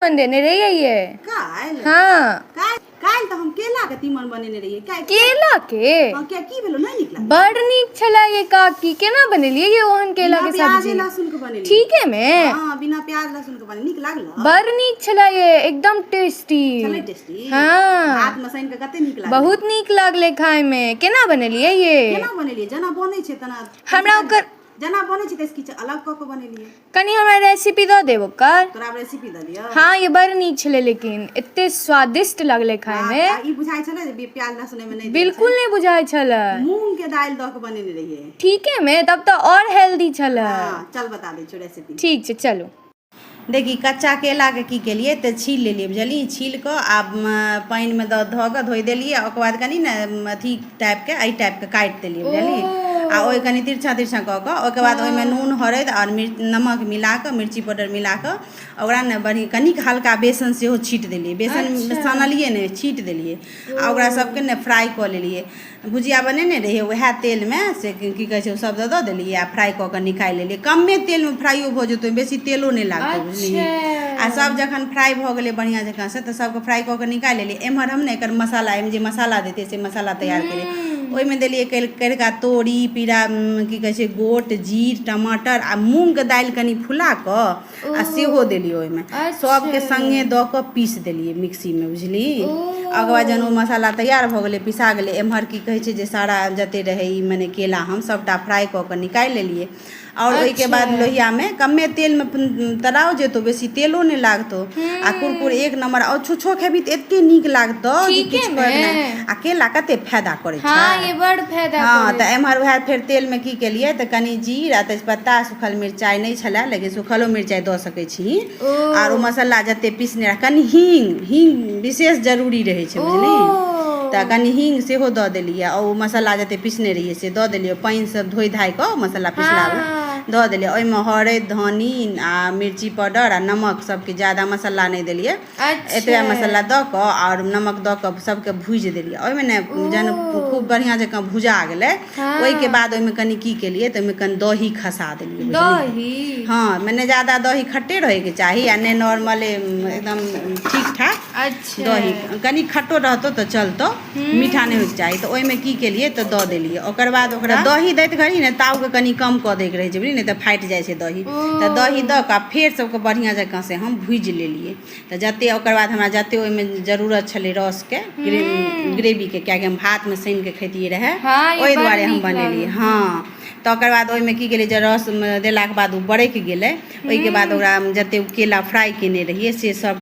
देने रही है ये काल हाँ काल तो हम केला के तीमन बनेने रहिए केला के हां क्या की भेलो नहीं निकला बड़ नीक छला ये काकी केना बनेलिए ये ओहन केला के सब्जी लहसुन के बनेली ठीक है मैं हां बिना प्याज लहसुन के बने निक लागला बड़ नीक छला ये एकदम टेस्टी चले टेस्टी हाँ हाथ मसाइन के कते निक लागल बहुत नीक लागले खाए में केना बनेलिए ये केना बनेलिए जना बनै छै तना हमरा ओकर जना बनै छै त किछ अलग क के बनेलिए कनी हमरा रेसिपी द देब ओकर तोरा रेसिपी द दियो हाँ ये बड़ नीक छले लेकिन एते स्वादिष्ट लागले खाए में ई बुझाइ छले जे प्याज लहसुन में नहीं बिल्कुल नहीं बुझाई छले मूंग के दाल द के बनेने रहिए ठीक है मैं तब तो और हेल्दी छले हां चल बता दे छ रेसिपी ठीक है चलो देखी कच्चा केला के की केलिए तो छील लेलिए बुझलिए छील के आब पानी में धो के धोई देलिए ओकर बाद कनी ना अथी टाइप के आई टाइप के काट देलिए बुझलिए आ ओइ कनी तिरछा तिरछा क के ओकर बाद ओइ में नून हरद और नमक मिला के मिर्ची पाउडर मिला के ओकरा ने बढ़ी कनी हल्का बेसन से छीट देलिए बेसन सनलिए ने छीट देलिए आ ओकरा सबके ने फ्राई क लेलिए भुजिया बनेने रहिए वह तेल में से की कहे छै सब द देलिए आ फ्राई क के निकाल लेलिए कमे तेल में फ्राइयो भ जेतै बेसी तेलो नहीं लागतै बुझलिए आ सब जखन फ्राई भ गेलै बढ़िया जकां से तो सबके फ्राई क के निकाल लेलिए एम्हर हम ने एकर मसाला एम जे मसाला देते से मसाला तैयार केलिए ओइ में देलिए करिका तोरी पीरा की कहे छै गोट जीर टमाटर आ मूंग के दाल कनी फुला क आ सेहो देलिए ओइ में सबके संगे द के पीस देलिए मिक्सी में बुझली ओकर बाद जन मसाला तैयार भ गेलै पिसा गेलै एम्हर की कहे छै जे सारा जते रहे ई माने केला हम सबटा फ्राई क के निकाल लेलिए और ओइ के बाद लोहिया में कमे तेल में तराव जेतो बेसी तेलो नहीं लागतो आ कुरकुर एक नंबर और छुछो खेबी त एते नीक लागतो जे किछ कहना आ केला कते फायदा करे छै हां ये बड़ फायदा हां त एम्हर वह फिर तेल में की केलिए त कनी जीर आ तेजपत्ता सुखल मिरचाई नहीं छला लेकिन सुखलो मिरचाई द सकै छी और मसाला जते पीसने कनी हींग विशेष जरूरी रहे छै बुझली त कनी हींग सेहो द देलिए और मसाला जते पीसने रहिए से द देलिए पानी सब धोई धाई क मसाला पिसला द देलिए ओइ में हरद धनी आ मिर्ची पाउडर आ नमक सबके ज्यादा मसाला नहीं देलिए एतबे मसाला द क और नमक द क सबके भूज देलिए ओइ में ने जन खूब बढ़िया जका भुजा गेलै ओइ के बाद ओइ में कनी की केलिए त ओइ में कनी दही खसा देलिए दही हां मैंने ज्यादा दही खट्टे रहे के चाहिए आ ने नॉर्मल एकदम ठीक ठाक अच्छा दही कनी खट्टो रहतो तो चलतो मीठा नहीं होके चाहिए तो ओइ में की केलिए तो द देलिए ओकर बाद ओकरा दही दैत घड़ी ने ताव के कनी कम क दैके रहे छै नहीं तो फाट जाए छै दही तो दही द के फेर सबके बढ़िया जकां से हम भूज लेलिए तो जते ओकर बाद हमरा जते ओइ में जरूरत छले रस के ग्रेवी के क्या हम हाथ में सान के खैतिए रहे ओइ दुआरे हम बनेलिए हां तो ओकर बाद ओइ में की गेलै जे रस देला के बाद उ बरक गेलै ओइ के बाद ओकरा जते केला फ्राई केने रहिए से सब